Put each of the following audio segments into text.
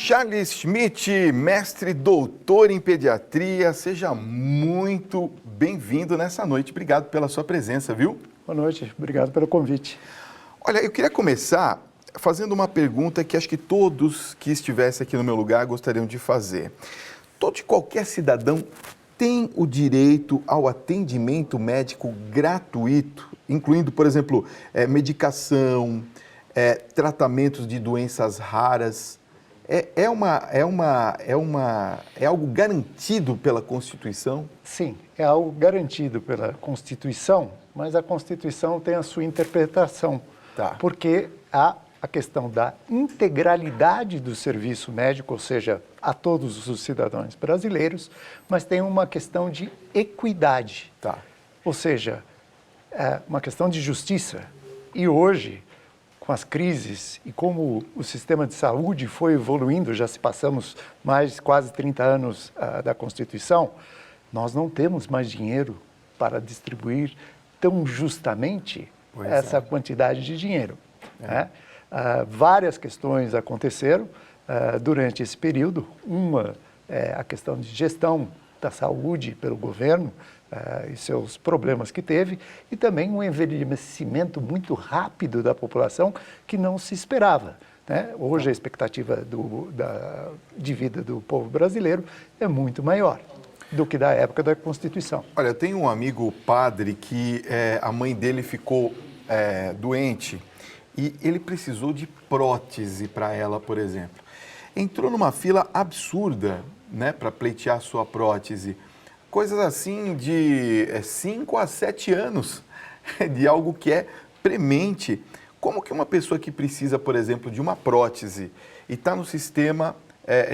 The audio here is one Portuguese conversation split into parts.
Charles Schmidt, mestre doutor em pediatria, seja muito bem-vindo nessa noite. Obrigado pela sua presença, viu? Boa noite, obrigado pelo convite. Olha, eu queria começar fazendo uma pergunta que acho que todos que estivessem aqui no meu lugar gostariam de fazer. Todo e qualquer cidadão tem o direito ao atendimento médico gratuito, incluindo, por exemplo, medicação, tratamentos de doenças raras. É algo garantido pela Constituição? Sim, é algo garantido pela Constituição, mas a Constituição tem a sua interpretação, porque há a questão da integralidade do serviço médico, ou seja, a todos os cidadãos brasileiros, mas tem uma questão de equidade, ou seja, uma questão de justiça. E hoje, com as crises e como o sistema de saúde foi evoluindo, já se passamos mais quase 30 anos da Constituição, nós não temos mais dinheiro para distribuir tão justamente essa quantidade de dinheiro. Várias questões aconteceram durante esse período. Uma é a questão de gestão da saúde pelo governo e seus problemas que teve, e também um envelhecimento muito rápido da população que não se esperava. Hoje a expectativa de vida do povo brasileiro é muito maior do que da época da Constituição. Olha, eu tenho um amigo padre que a mãe dele ficou doente e ele precisou de prótese para ela, por exemplo. Entrou numa fila absurda, para pleitear sua prótese. Coisas assim de 5 a 7 anos, de algo que é premente. Como que uma pessoa que precisa, por exemplo, de uma prótese e está no sistema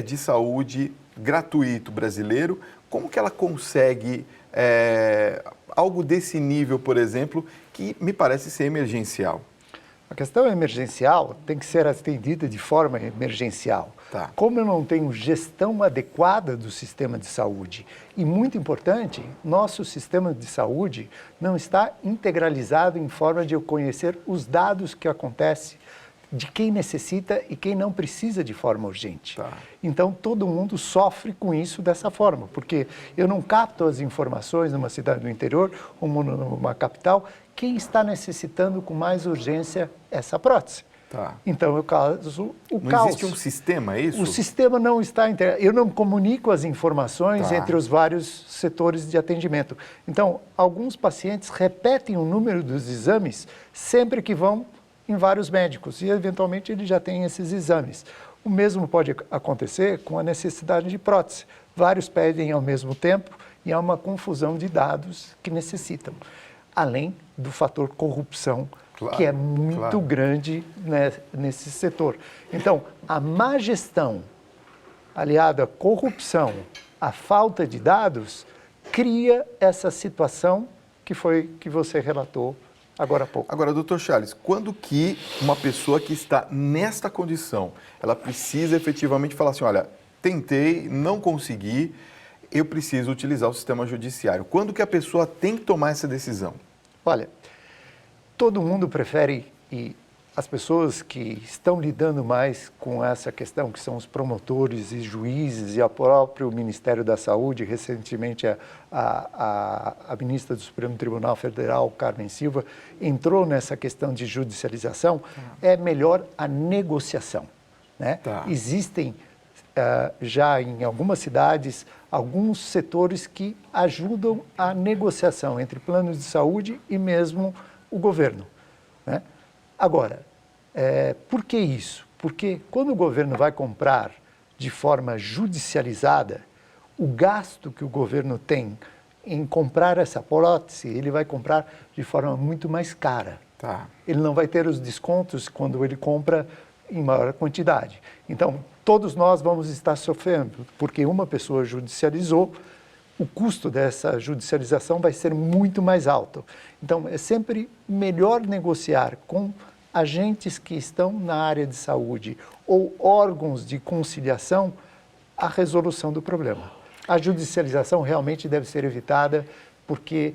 de saúde gratuito brasileiro, como que ela consegue algo desse nível, por exemplo, que me parece ser emergencial? A questão emergencial tem que ser atendida de forma emergencial. Como eu não tenho gestão adequada do sistema de saúde, e muito importante, nosso sistema de saúde não está integralizado em forma de eu conhecer os dados que acontecem, de quem necessita e quem não precisa de forma urgente. Então, todo mundo sofre com isso dessa forma, porque eu não capto as informações numa cidade do interior ou numa capital, quem está necessitando com mais urgência essa prótese. Então, eu causo o caos. Não existe um sistema, é isso? O sistema não está integrado. Eu não comunico as informações entre os vários setores de atendimento. Então, alguns pacientes repetem o número dos exames sempre que vão em vários médicos e, eventualmente, ele já tem esses exames. O mesmo pode acontecer com a necessidade de prótese. Vários pedem ao mesmo tempo e há uma confusão de dados que necessitam, além do fator corrupção, que é muito grande nesse setor. Então, a má gestão, aliada à corrupção, à falta de dados, cria essa situação que foi que você relatou agora há pouco. Agora, doutor Charles, quando que uma pessoa que está nesta condição, ela precisa efetivamente falar assim, olha, tentei, não consegui, eu preciso utilizar o sistema judiciário. Quando que a pessoa tem que tomar essa decisão? Olha, todo mundo prefere, e as pessoas que estão lidando mais com essa questão, que são os promotores e juízes e o próprio Ministério da Saúde, recentemente a ministra do Supremo Tribunal Federal, Carmen Silva, entrou nessa questão de judicialização, é melhor a negociação. Existem já em algumas cidades alguns setores que ajudam a negociação entre planos de saúde e mesmo o governo. Agora, por que isso? Porque quando o governo vai comprar de forma judicializada, o gasto que o governo tem em comprar essa prótese, ele vai comprar de forma muito mais cara. Ele não vai ter os descontos quando ele compra em maior quantidade. Então, todos nós vamos estar sofrendo, porque uma pessoa judicializou, o custo dessa judicialização vai ser muito mais alto. Então, é sempre melhor negociar com agentes que estão na área de saúde ou órgãos de conciliação a resolução do problema. A judicialização realmente deve ser evitada porque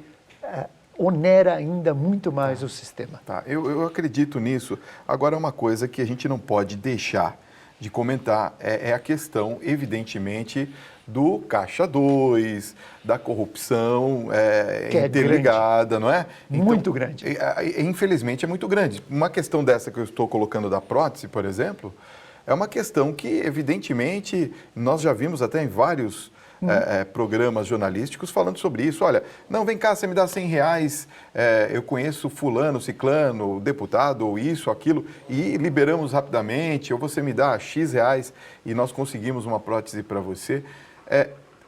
onera ainda muito mais o sistema. Eu acredito nisso. Agora, uma coisa que a gente não pode deixar de comentar é a questão, evidentemente, do Caixa 2, da corrupção Que é interligada, não é? Muito grande. Infelizmente é muito grande. Uma questão dessa que eu estou colocando da prótese, por exemplo, é uma questão que, evidentemente, nós já vimos até em vários programas jornalísticos falando sobre isso. Olha, não, vem cá, você me dá R$100, eu conheço fulano, ciclano, deputado, ou isso, aquilo, e liberamos rapidamente, ou você me dá X reais e nós conseguimos uma prótese para você.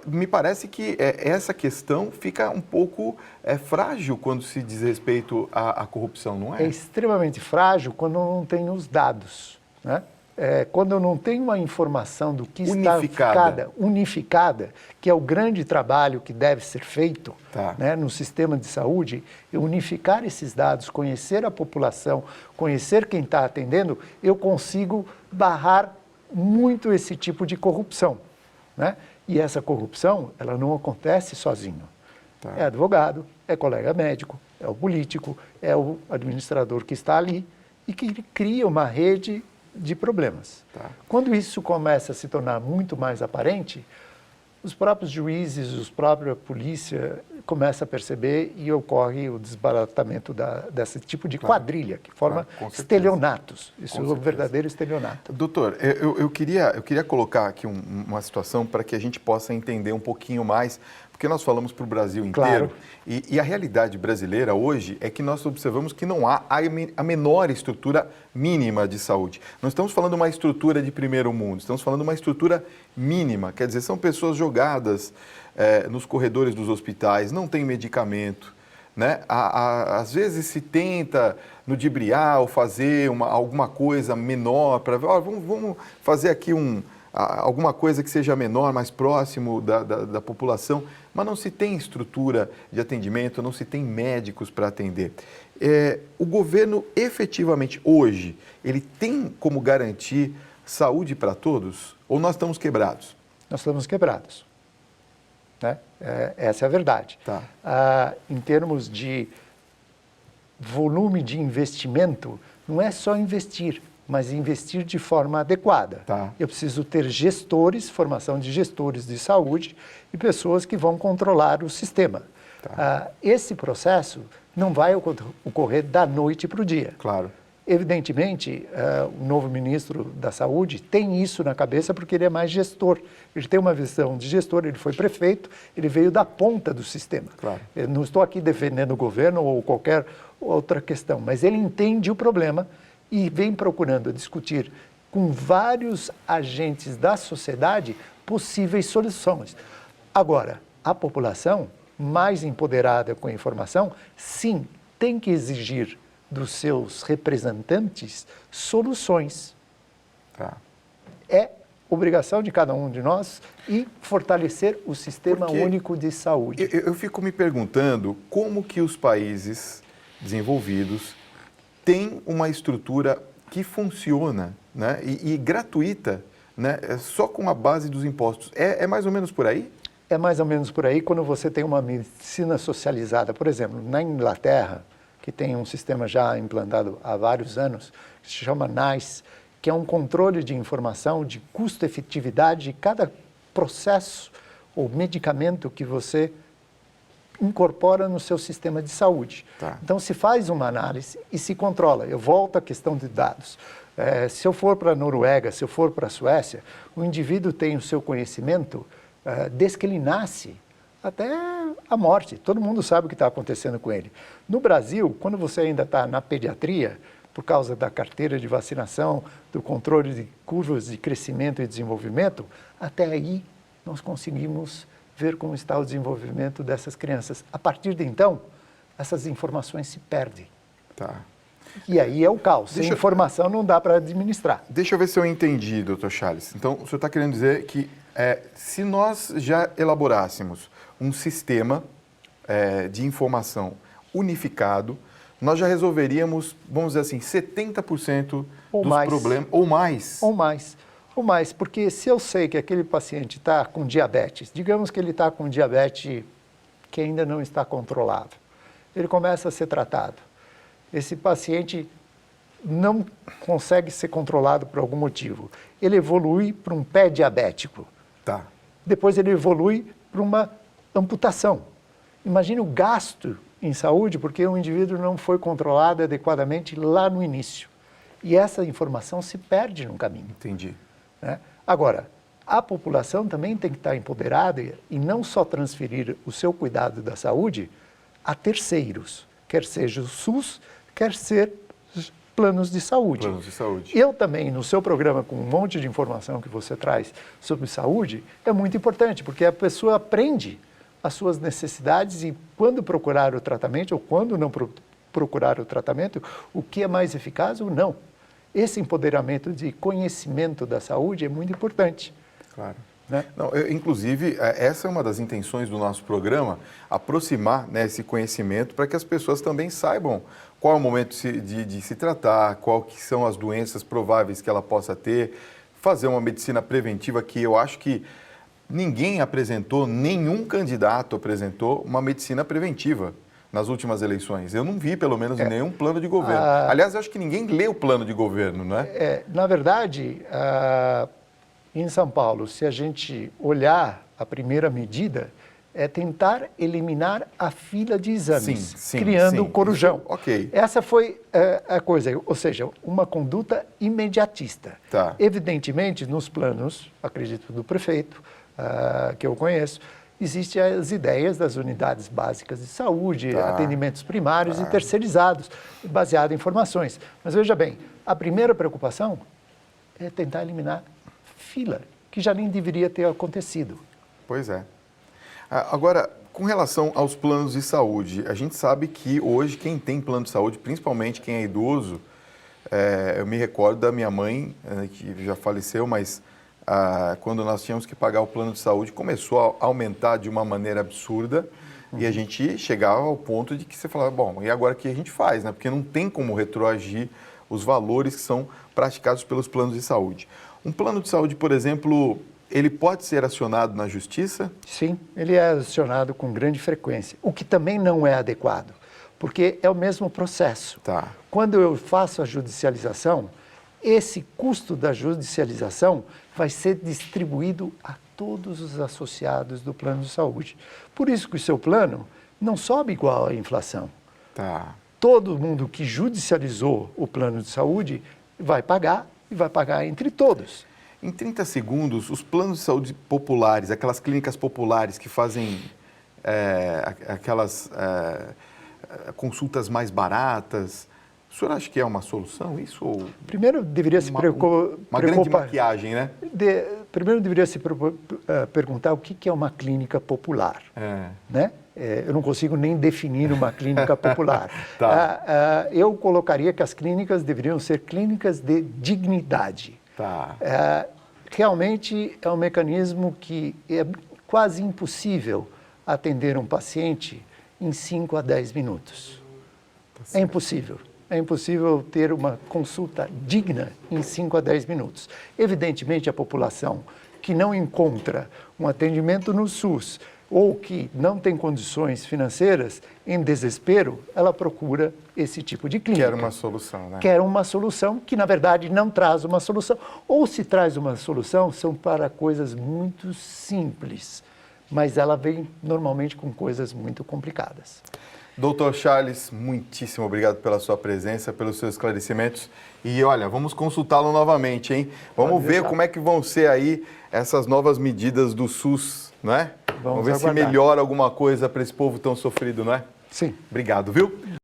Me parece que essa questão fica um pouco frágil quando se diz respeito à corrupção, não é? É extremamente frágil quando não tem os dados, né? Quando eu não tenho uma informação do que está unificada, que é o grande trabalho que deve ser feito né, no sistema de saúde, unificar esses dados, conhecer a população, conhecer quem está atendendo, eu consigo barrar muito esse tipo de corrupção, né? E essa corrupção, ela não acontece sozinho. É advogado, é colega médico, é o político, é o administrador que está ali e que cria uma rede de problemas. Quando isso começa a se tornar muito mais aparente, os próprios juízes, os próprios polícia começam a perceber e ocorre o desbaratamento desse tipo de quadrilha, que forma estelionatos. Isso é um verdadeiro estelionato. Doutor, eu queria colocar aqui uma situação para que a gente possa entender um pouquinho mais, porque nós falamos para o Brasil inteiro, e a realidade brasileira hoje é que nós observamos que não há a menor estrutura mínima de saúde. Não estamos falando de uma estrutura de primeiro mundo, estamos falando de uma estrutura mínima, quer dizer, são pessoas jogadas nos corredores dos hospitais, não tem medicamento, né? Às vezes se tenta ludibriar ou fazer alguma coisa menor para ver, vamos fazer aqui alguma coisa que seja menor, mais próximo da população, mas não se tem estrutura de atendimento, não se tem médicos para atender. O governo, efetivamente, hoje, ele tem como garantir saúde para todos ou nós estamos quebrados? Nós estamos quebrados. Né? Essa é a verdade. Em termos de volume de investimento, não é só investir, mas investir de forma adequada. Eu preciso ter gestores, formação de gestores de saúde e pessoas que vão controlar o sistema. Esse processo não vai ocorrer da noite para o dia. Evidentemente, o novo ministro da Saúde tem isso na cabeça porque ele é mais gestor. Ele tem uma visão de gestor, ele foi prefeito, ele veio da ponta do sistema. Eu não estou aqui defendendo o governo ou qualquer outra questão, mas ele entende o problema e vem procurando discutir com vários agentes da sociedade possíveis soluções. Agora, a população mais empoderada com a informação, sim, tem que exigir dos seus representantes soluções. É obrigação de cada um de nós e fortalecer o sistema único de saúde. Eu fico me perguntando como que os países desenvolvidos têm uma estrutura que funciona, né, e gratuita, né, só com a base dos impostos. É mais ou menos por aí? É mais ou menos por aí quando você tem uma medicina socializada. Por exemplo, na Inglaterra, que tem um sistema já implantado há vários anos, que se chama NICE, que é um controle de informação de custo-efetividade de cada processo ou medicamento que você incorpora no seu sistema de saúde. Então, se faz uma análise e se controla. Eu volto à questão de dados. Se eu for para a Noruega, se eu for para a Suécia, o indivíduo tem o seu conhecimento desde que ele nasce até a morte. Todo mundo sabe o que está acontecendo com ele. No Brasil, quando você ainda está na pediatria, por causa da carteira de vacinação, do controle de curvas de crescimento e desenvolvimento, até aí nós conseguimos ver como está o desenvolvimento dessas crianças. A partir de então, essas informações se perdem. E aí é o caos. Sem informação não dá para administrar. Deixa eu ver se eu entendi, doutor Charles. Então, o senhor está querendo dizer que se nós já elaborássemos um sistema de informação unificado, nós já resolveríamos, vamos dizer assim, 70% dos problemas, ou mais. Ou mais, porque se eu sei que aquele paciente está com diabetes, digamos que ele está com diabetes que ainda não está controlado, ele começa a ser tratado. Esse paciente não consegue ser controlado por algum motivo. Ele evolui para um pé diabético. Tá. Depois ele evolui para uma amputação. Imagine o gasto em saúde porque o indivíduo não foi controlado adequadamente lá no início. E essa informação se perde no caminho. Entendi. Né? Agora, a população também tem que estar empoderada e não só transferir o seu cuidado da saúde a terceiros, quer seja o SUS, quer ser planos de saúde. Planos de saúde. Eu também, no seu programa, com um monte de informação que você traz sobre saúde, é muito importante, porque a pessoa aprende as suas necessidades e quando procurar o tratamento ou quando não procurar o tratamento, o que é mais eficaz ou não. Esse empoderamento de conhecimento da saúde é muito importante. Claro. Né? Não, inclusive, essa é uma das intenções do nosso programa, aproximar, né, esse conhecimento para que as pessoas também saibam qual é o momento de se tratar, qual que são as doenças prováveis que ela possa ter, fazer uma medicina preventiva que eu acho que ninguém apresentou, nenhum candidato apresentou uma medicina preventiva nas últimas eleições. Eu não vi, pelo menos, nenhum plano de governo. Aliás, eu acho que ninguém lê o plano de governo, não é? Na verdade, em São Paulo, se a gente olhar a primeira medida, é tentar eliminar a fila de exames, criando o corujão. Isso, ok. Essa foi a coisa, ou seja, uma conduta imediatista. Tá. Evidentemente, nos planos, acredito, do prefeito, que eu conheço, existem as ideias das unidades básicas de saúde, atendimentos primários e terceirizados, baseado em informações. Mas veja bem, a primeira preocupação é tentar eliminar fila, que já nem deveria ter acontecido. Pois é. Agora, com relação aos planos de saúde, a gente sabe que hoje quem tem plano de saúde, principalmente quem é idoso, eu me recordo da minha mãe, que já faleceu, mas quando nós tínhamos que pagar o plano de saúde, começou a aumentar de uma maneira absurda e a gente chegava ao ponto de que você falava, bom, e agora o que a gente faz, né? Porque não tem como retroagir os valores que são praticados pelos planos de saúde. Um plano de saúde, por exemplo, ele pode ser acionado na justiça? Sim, ele é acionado com grande frequência, o que também não é adequado, porque é o mesmo processo. Tá. Quando eu faço a judicialização, esse custo da judicialização vai ser distribuído a todos os associados do plano de saúde. Por isso que o seu plano não sobe igual à inflação. Tá. Todo mundo que judicializou o plano de saúde vai pagar e vai pagar entre todos. Em 30 segundos, os planos de saúde populares, aquelas clínicas populares que fazem aquelas consultas mais baratas, o senhor acha que é uma solução isso? Ou primeiro deveria se preocupar... Uma grande maquiagem, né? Primeiro deveria se perguntar o que é uma clínica popular. Né? Eu não consigo nem definir uma clínica popular. Tá. Eu colocaria que as clínicas deveriam ser clínicas de dignidade. Tá. Realmente é um mecanismo que é quase impossível atender um paciente em 5 a 10 minutos. É impossível. É impossível ter uma consulta digna em 5 a 10 minutos. Evidentemente, a população que não encontra um atendimento no SUS ou que não tem condições financeiras, em desespero, ela procura esse tipo de clínica. Quer uma solução, né? Quer uma solução que, na verdade, não traz uma solução. Ou se traz uma solução, são para coisas muito simples, mas ela vem normalmente com coisas muito complicadas. Doutor Charles, muitíssimo obrigado pela sua presença, pelos seus esclarecimentos. E olha, vamos consultá-lo novamente, hein? Vamos ver como é que vão ser aí essas novas medidas do SUS, não é? Vamos ver se melhora alguma coisa para esse povo tão sofrido, não é? Sim. Obrigado, viu?